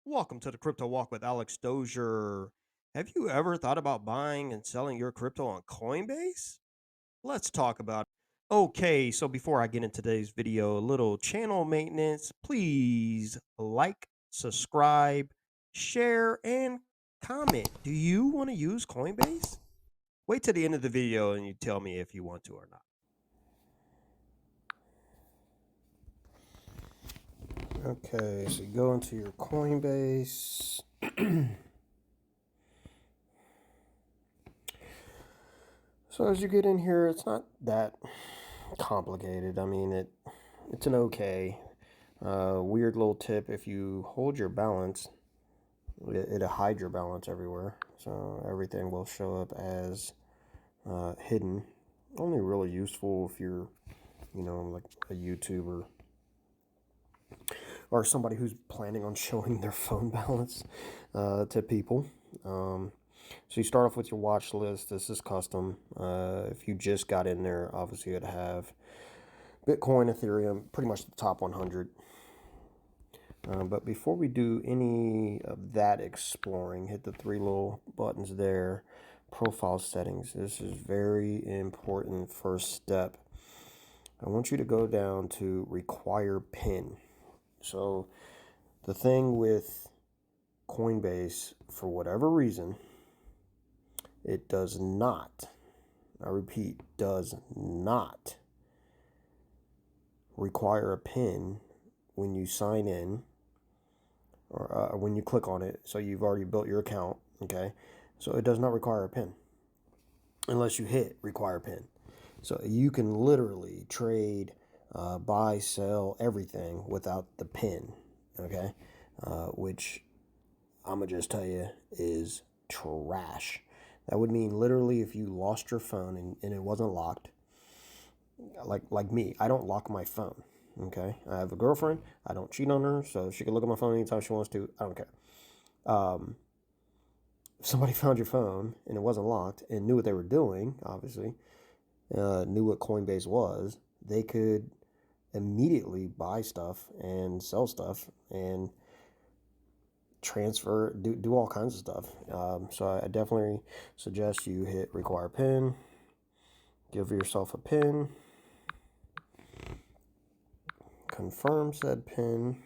Welcome to the Crypto Walk with Alex Dozier. Have you ever thought about buying and selling your crypto on Coinbase? Let's talk about it. Okay, so before I get into today's video, a little channel maintenance. Please like, subscribe, share, and comment. Do you want to use Coinbase? Wait till the end of the video and you tell me if you want to or not. Okay, so you go into your Coinbase. So as you get in here, it's not that complicated. I mean, it's an okay. Weird little tip: if you hold your balance, it'll hide your balance everywhere, so everything will show up as hidden. Only really useful if you're, like a YouTuber or somebody who's planning on showing their phone balance to people. So you start off with your watch list. This is custom. If you just got in there, obviously it'd have Bitcoin, Ethereum, pretty much the top 100. But before we do any of that exploring, hit the three little buttons there. Profile settings. This is very important first step. I want you to go down to require PIN. So the thing with Coinbase, for whatever reason, it does not, I repeat, does not require a PIN when you sign in or when you click on it. So you've already built your account, okay? So it does not require a PIN unless you hit require PIN. So you can literally trade, buy, sell, everything without the PIN, okay? Which I'm gonna just tell you is trash. That would mean literally if you lost your phone and it wasn't locked, like me, I don't lock my phone. Okay, I have a girlfriend. I don't cheat on her, so she can look at my phone anytime she wants to. I don't care. If somebody found your phone and it wasn't locked and knew what they were doing, obviously, knew what Coinbase was, they could immediately buy stuff and sell stuff and transfer, do all kinds of stuff. So I definitely suggest you hit require PIN, give yourself a PIN, confirm said PIN.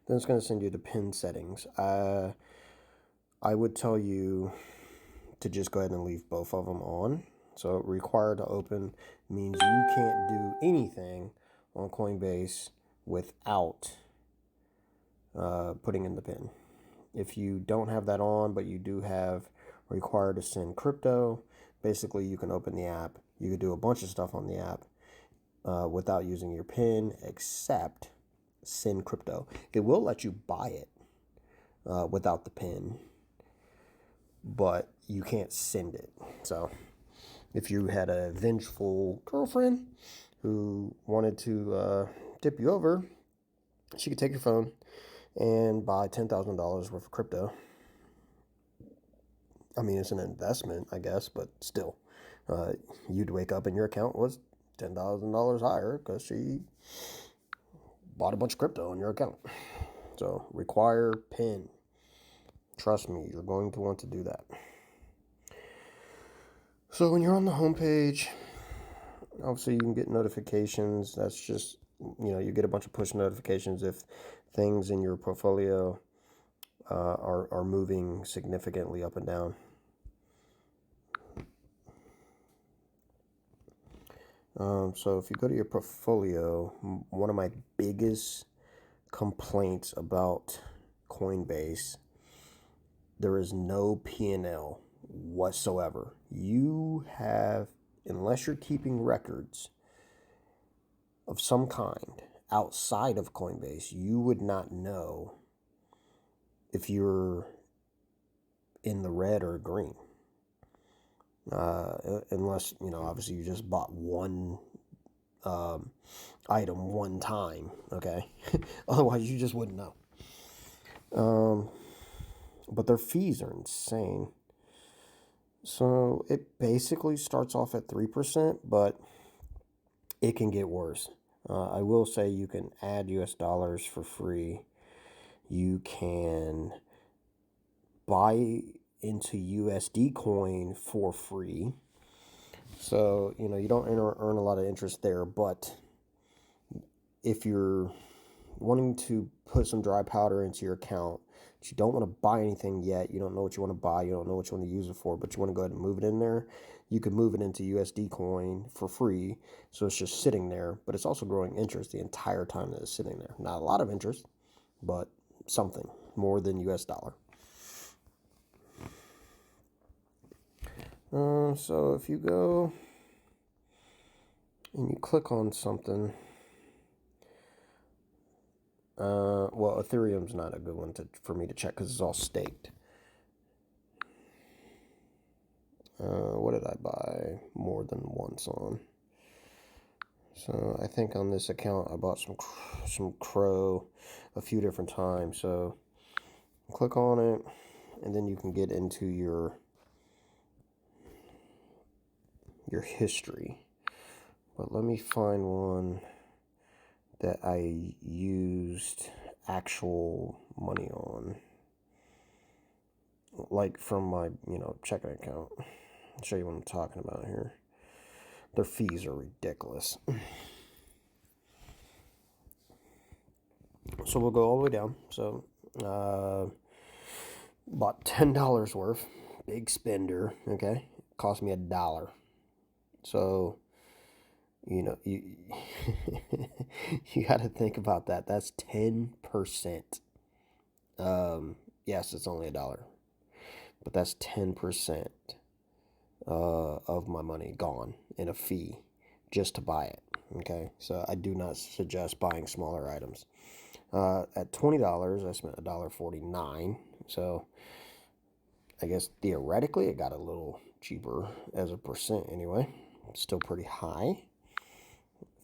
Then it's going to send you to PIN settings. I would tell you to just go ahead and leave both of them on. So required to open means you can't do anything on Coinbase without putting in the PIN. If you don't have that on, but you do have required to send crypto, basically you can open the app. You could do a bunch of stuff on the app without using your PIN, except send crypto. It will let you buy it without the PIN, but you can't send it. So if you had a vengeful girlfriend who wanted to tip you over, she could take your phone and buy $10,000 worth of crypto. I mean, it's an investment, I guess, but still, you'd wake up and your account was $10,000 higher because she bought a bunch of crypto on your account. So require PIN. Trust me, you're going to want to do that. So when you're on the home page, obviously you can get notifications. That's just, you get a bunch of push notifications if things in your portfolio are moving significantly up and down. So if you go to your portfolio, one of my biggest complaints about Coinbase, there is no P&L whatsoever. You have, unless you're keeping records of some kind outside of Coinbase, you would not know if you're in the red or green. Unless, obviously you just bought one item one time, okay? Otherwise, you just wouldn't know. But their fees are insane. So it basically starts off at 3%, but it can get worse. I will say you can add US dollars for free. you can buy into USD coin for free. So, you don't earn a lot of interest there, but if you're wanting to put some dry powder into your account, but you don't want to buy anything yet, you don't know what you want to buy, you don't know what you want to use it for, but you want to go ahead and move it in there, you can move it into USD coin for free. So it's just sitting there, but it's also growing interest the entire time that it's sitting there. Not a lot of interest, but something more than US dollar. So if you go and you click on something, well, Ethereum's not a good one for me to check because it's all staked. What did I buy more than once on? So I think on this account I bought some Crow a few different times. So click on it, and then you can get into your history. But let me find one that I used actual money on, like from my checking account. I'll show you what I'm talking about here. Their fees are ridiculous. So we'll go all the way down. So bought $10 worth. Big spender. Okay, cost me $1. So you you got to think about that. That's 10%. Yes, it's only $1, but that's 10% of my money gone in a fee just to buy it. Okay, so I do not suggest buying smaller items. At $20, I spent $1.49. So I guess theoretically it got a little cheaper as a percent anyway. Still pretty high.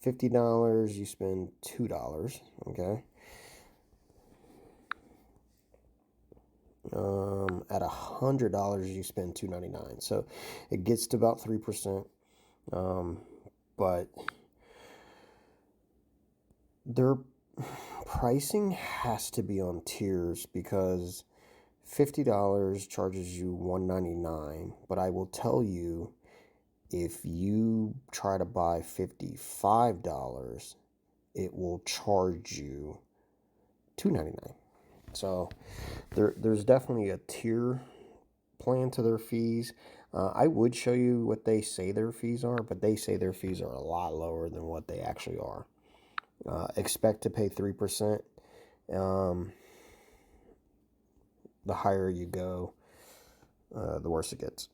$50, you spend $2. Okay. At $100, you spend $2.99. So it gets to about 3%. But their pricing has to be on tiers because $50 charges you $1.99. But I will tell you, if you try to buy $55, it will charge you $2.99. So there's definitely a tier plan to their fees. I would show you what they say their fees are, but they say their fees are a lot lower than what they actually are. Expect to pay 3%. The higher you go, the worse it gets.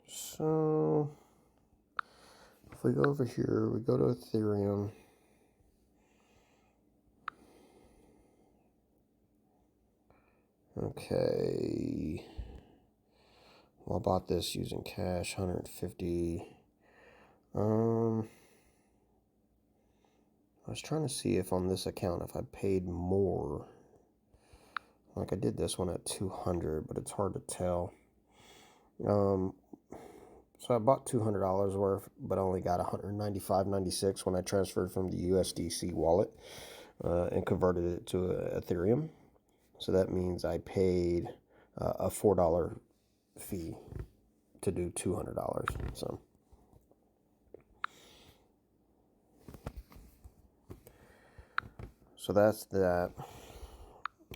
So if we go over here, we go to Ethereum. Okay. Well, I bought this using cash, 150. I was trying to see if on this account, if I paid more. Like I did this one at 200, but it's hard to tell. So I bought $200 worth, but I only got $195.96 when I transferred from the USDC wallet and converted it to Ethereum. So that means I paid a $4 fee to do $200. So that's that.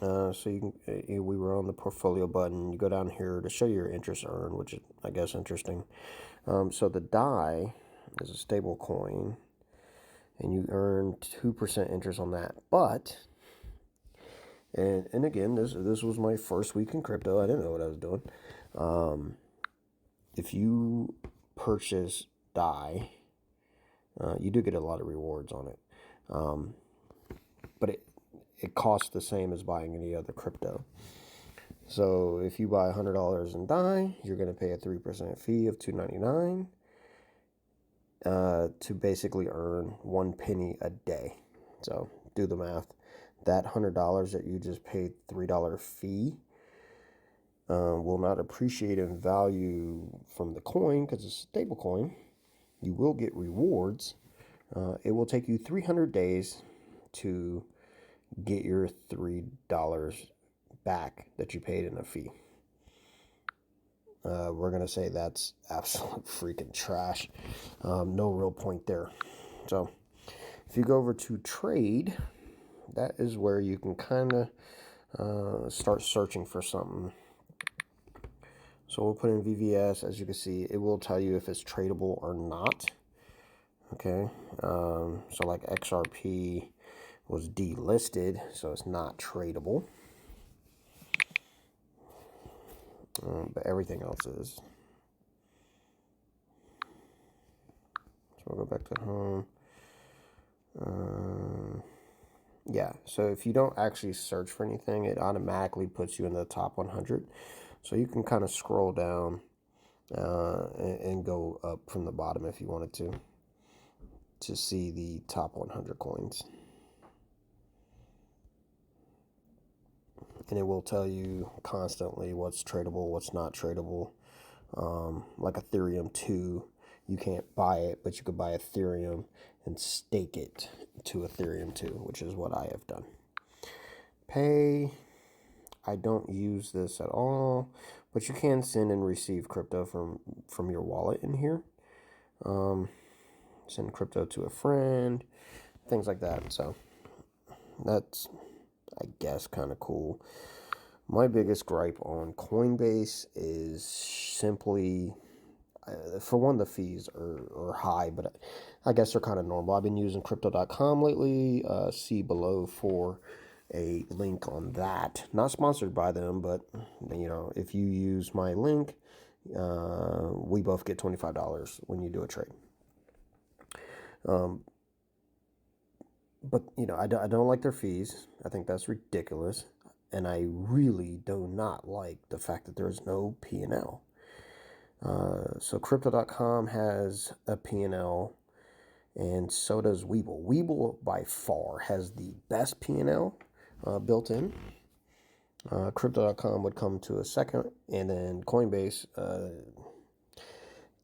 So you can, we were on the portfolio button. You go down here to show your interest earned, which is, I guess, interesting. So the DAI is a stable coin, and you earn 2% interest on that. But, and again, this was my first week in crypto. I didn't know what I was doing. If you purchase DAI, you do get a lot of rewards on it. But it costs the same as buying any other crypto. So if you buy $100 in DAI, you're going to pay a 3% fee of $2.99 to basically earn 1 penny a day. So do the math. That $100 that you just paid $3 fee will not appreciate in value from the coin because it's a stable coin. You will get rewards. It will take you 300 days to get your $3 back that you paid in a fee. We're going to say that's absolute freaking trash. No real point there. So if you go over to trade, that is where you can kind of start searching for something. So we'll put in VVS. As you can see, it will tell you if it's tradable or not. Okay, so like XRP was delisted, so it's not tradable. But everything else is. So we'll go back to home. Yeah, so if you don't actually search for anything, it automatically puts you in the top 100. So you can kind of scroll down and go up from the bottom if you wanted to see the top 100 coins. And it will tell you constantly what's tradable, what's not tradable. Like Ethereum 2, you can't buy it, but you could buy Ethereum and stake it to Ethereum 2, which is what I have done. Pay, I don't use this at all, but you can send and receive crypto from your wallet in here. Send crypto to a friend, things like that. So that's, I guess, kind of cool. My biggest gripe on Coinbase is simply, for one, the fees are high, but I guess they're kind of normal. I've been using crypto.com lately. See below for a link on that. Not sponsored by them, but you know, if you use my link, we both get $25 when you do a trade. But you know, I don't like their fees. I think that's ridiculous, and I really do not like the fact that there's no P&L. So crypto.com has a P&L, and so does Webull. Webull by far has the best P&L built in. Crypto.com would come to a second, and then Coinbase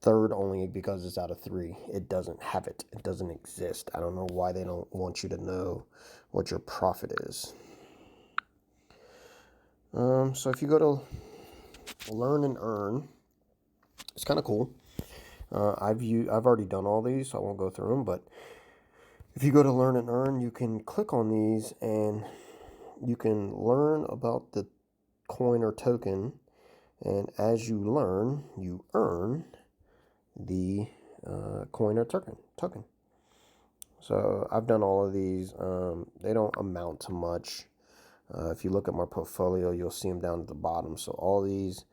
third, only because it's out of 3. It doesn't have it. It doesn't exist. I don't know why they don't want you to know what your profit is. So if you go to learn and earn, it's kind of cool. I've already done all these, so I won't go through them. But if you go to learn and earn, you can click on these and you can learn about the coin or token. And as you learn, you earn the coin or token. So I've done all of these. They don't amount to much. If you look at my portfolio, you'll see them down at the bottom. So all these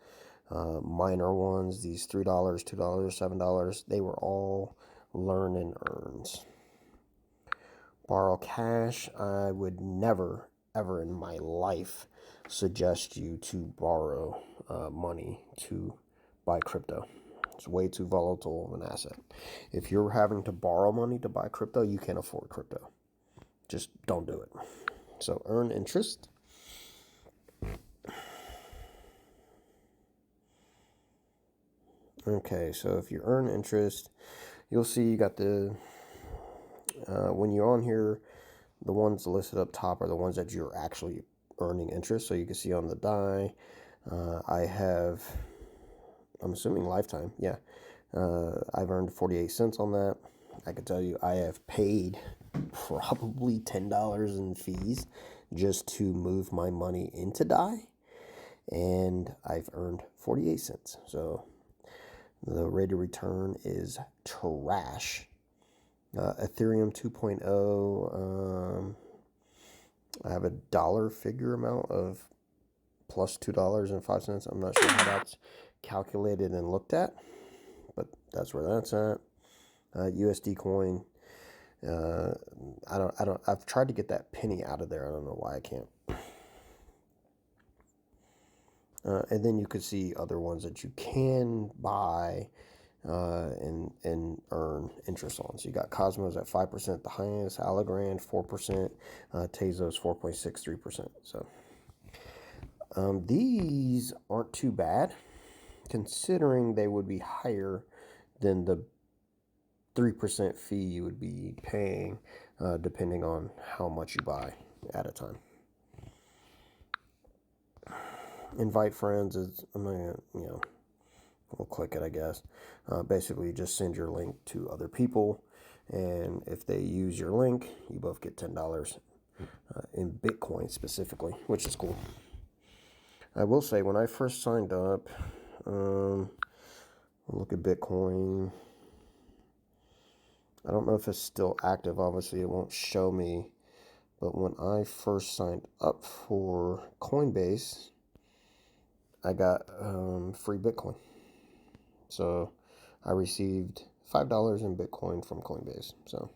minor ones, these $3, $2, $7, they were all learn and earns. Borrow cash, I would never, ever in my life suggest you to borrow money to buy crypto. It's way too volatile of an asset. If you're having to borrow money to buy crypto, you can't afford crypto. Just don't do it. So earn interest. Okay, so if you earn interest, you'll see you got the, when you're on here, the ones listed up top are the ones that you're actually earning interest. So you can see on the die, I have, I'm assuming lifetime, yeah. I've earned 48 cents on that. I can tell you I have paid probably $10 in fees just to move my money into DAI, and I've earned 48 cents. So the rate of return is trash. Ethereum 2.0, I have a dollar figure amount of plus $2.05. I'm not sure how that's calculated and looked at, but that's where that's at. USD coin. I've tried to get that penny out of there. I don't know why I can't. And then you could see other ones that you can buy and earn interest on. So you got Cosmos at 5%, the highest, Algorand 4%, Tezos 4.63%. So these aren't too bad, considering they would be higher than the 3% fee you would be paying, depending on how much you buy. at a time. Invite friends is, I'm gonna, we'll click it, I guess. Basically, just send your link to other people, and if they use your link, you both get $10 in Bitcoin specifically, which is cool. I will say, when I first signed up, look at Bitcoin. I don't know if it's still active. Obviously, it won't show me. But when I first signed up for Coinbase, I got free Bitcoin. So I received $5 in Bitcoin from Coinbase. So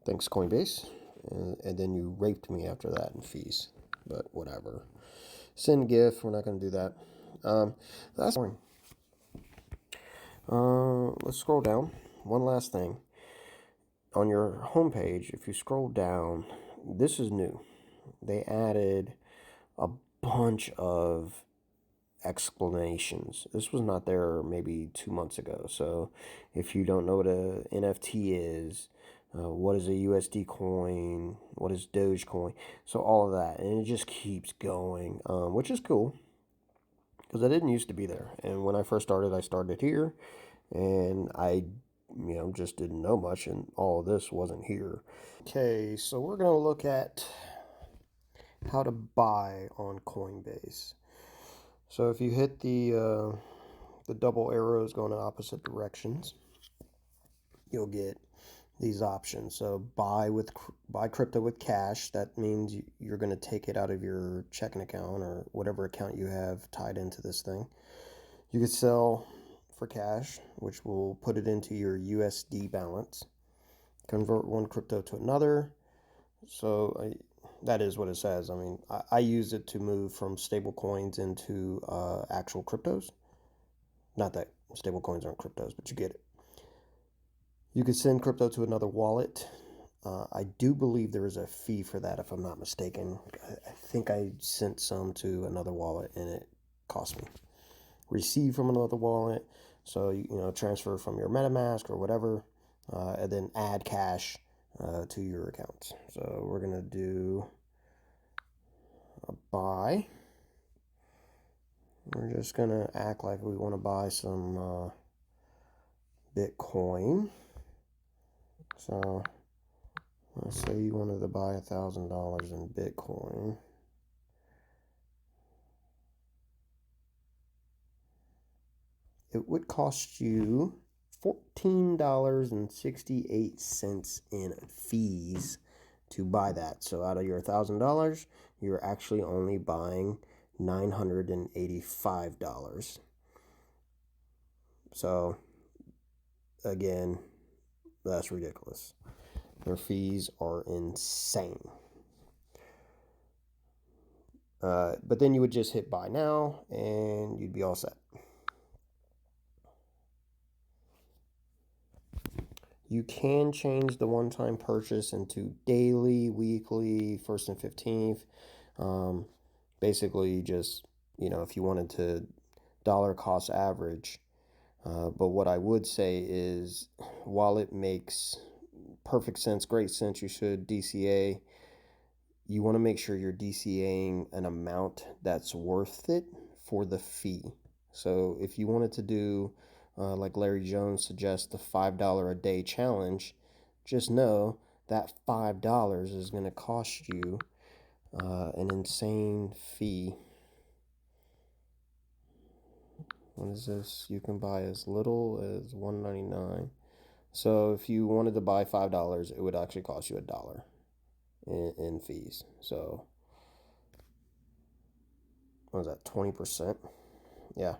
thanks, Coinbase. And then you raped me after that in fees. But whatever. Send GIF. We're not going to do that. That's boring. Let's scroll down. One last thing. On your homepage, if you scroll down, this is new. They added a bunch of explanations. This was not there maybe 2 months ago. So if you don't know what a NFT is, what is a USD coin, what is Dogecoin, so all of that, and it just keeps going, which is cool because I didn't used to be there. And when I first started, I started here, and I just didn't know much, and all of this wasn't here. Okay, so we're gonna look at how to buy on Coinbase. So if you hit the double arrows going in opposite directions, you'll get these options. So buy crypto with cash. That means you're going to take it out of your checking account or whatever account you have tied into this thing. You could sell for cash, which will put it into your USD balance. Convert one crypto to another. So that is what it says. I mean, I use it to move from stable coins into actual cryptos. Not that stable coins aren't cryptos, but you get it. You could send crypto to another wallet. I do believe there is a fee for that, if I'm not mistaken. I think I sent some to another wallet and it cost me. Receive from another wallet. So, transfer from your MetaMask or whatever, and then add cash to your accounts. So we're going to do a buy. We're just going to act like we want to buy some Bitcoin. So let's say you wanted to buy $1,000 in Bitcoin. It would cost you $14.68 in fees to buy that. So out of your $1,000, you're actually only buying $985. So again, that's ridiculous. Their fees are insane. But then you would just hit buy now and you'd be all set. You can change the one-time purchase into daily, weekly, 1st and 15th. Basically, just, if you wanted to dollar cost average. But what I would say is, while it makes perfect sense, great sense, you should DCA, you want to make sure you're DCAing an amount that's worth it for the fee. So if you wanted to do, like Larry Jones suggests, the $5 a day challenge, just know that $5 is going to cost you an insane fee. What is this? You can buy as little as $1.99. So if you wanted to buy $5, it would actually cost you $1 in fees. So what was that, 20%? Yeah,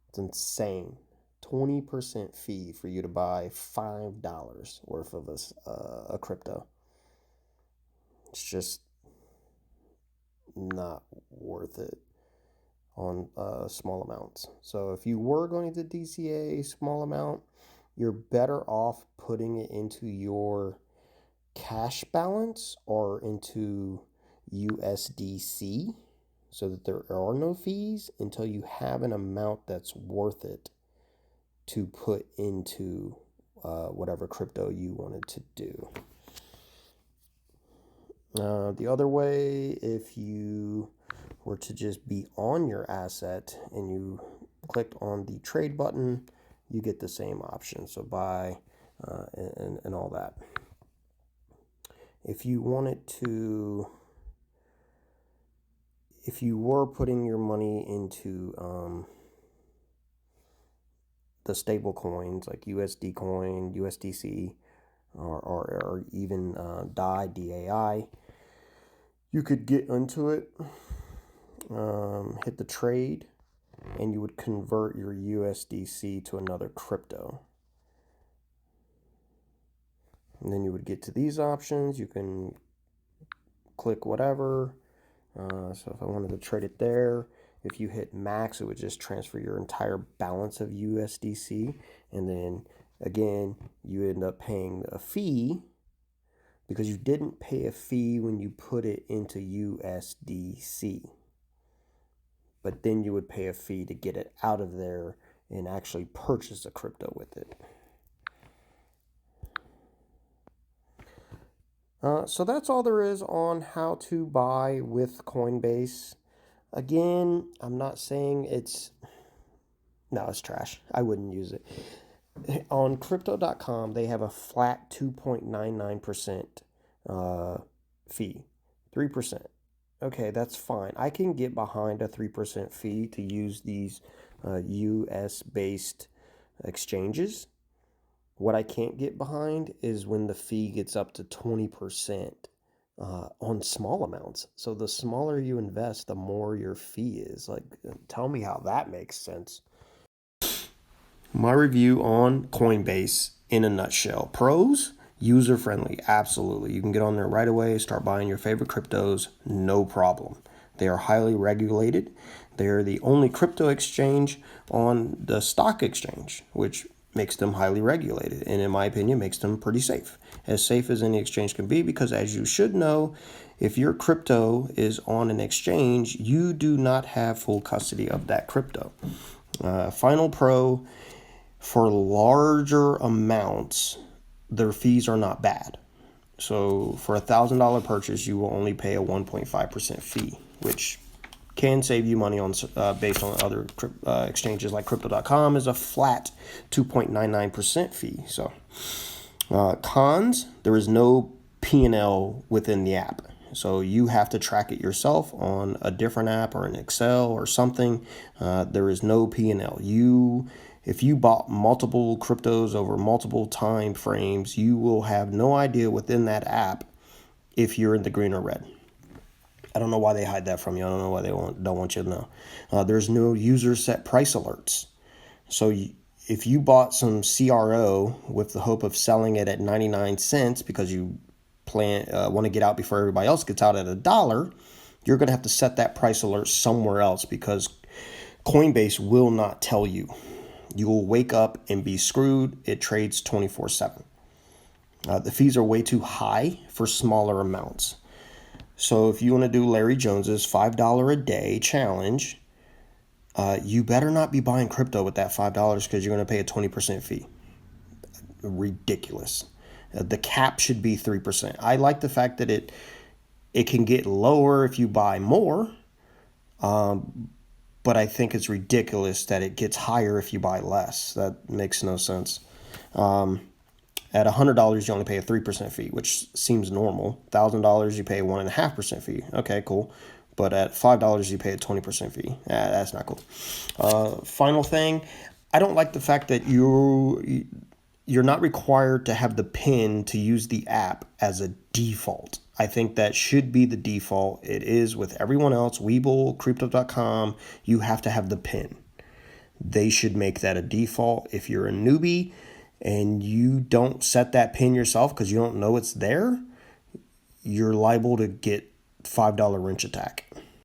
it's insane. 20% fee for you to buy $5 worth of a crypto. It's just not worth it on small amounts. So if you were going to DCA a small amount, you're better off putting it into your cash balance or into USDC so that there are no fees until you have an amount that's worth it to put into whatever crypto you wanted to do. The other way, if you were to just be on your asset and you clicked on the trade button, you get the same option. So buy and all that. If you wanted to, if you were putting your money into the stable coins like USD coin, USDC, or even DAI, DAI, you could get into it, hit the trade, and you would convert your USDC to another crypto. And then you would get to these options. You can click whatever. So if I wanted to trade it there, if you hit max, it would just transfer your entire balance of USDC. And then again, you end up paying a fee because you didn't pay a fee when you put it into USDC. But then you would pay a fee to get it out of there and actually purchase a crypto with it. So that's all there is on how to buy with Coinbase. Again, I'm not saying it's trash. I wouldn't use it. On crypto.com, they have a flat 2.99% fee, 3%. Okay, that's fine. I can get behind a 3% fee to use these US based exchanges. What I can't get behind is when the fee gets up to 20% on small amounts. So the smaller you invest, the more your fee is. Like, tell me how that makes sense. My review on Coinbase in a nutshell. Pros, user friendly, absolutely. You can get on there right away, start buying your favorite cryptos, no problem. They are highly regulated. They're the only crypto exchange on the stock exchange, which makes them highly regulated, and in my opinion makes them pretty safe as any exchange can be, because as you should know, if your crypto is on an exchange, you do not have full custody of that crypto. Final pro, for larger amounts, their fees are not bad. So for $1,000 purchase, you will only pay a 1.5% fee, which can save you money on based on other exchanges like crypto.com is a flat 2.99% fee. So cons, there is no P&L within the app. So you have to track it yourself on a different app or an Excel or something. There is no P&L. If you bought multiple cryptos over multiple time frames, you will have no idea within that app if you're in the green or red. I don't know why they hide that from you. I don't know why they don't want you to know. There's no user set price alerts. So if you bought some CRO with the hope of selling it at 99 cents because you want to get out before everybody else gets out at $1, you're going to have to set that price alert somewhere else, because Coinbase will not tell you. You will wake up and be screwed. It trades 24/7. The fees are way too high for smaller amounts. So if you want to do Larry Jones's $5 a day challenge, you better not be buying crypto with that $5 because you're going to pay a 20% fee. Ridiculous. The cap should be 3%. I like the fact that it can get lower if you buy more, but I think it's ridiculous that it gets higher if you buy less. That makes no sense. At $100, you only pay a 3% fee, which seems normal. $1,000, you pay a 1.5% fee. Okay, cool. But at $5, you pay a 20% fee. That's not cool. Final thing, I don't like the fact that you're not required to have the PIN to use the app as a default. I think that should be the default. It is with everyone else. Webull, Crypto.com, you have to have the PIN. They should make that a default. If you're a newbie and you don't set that PIN yourself because you don't know it's there, you're liable to get $5 wrench attack.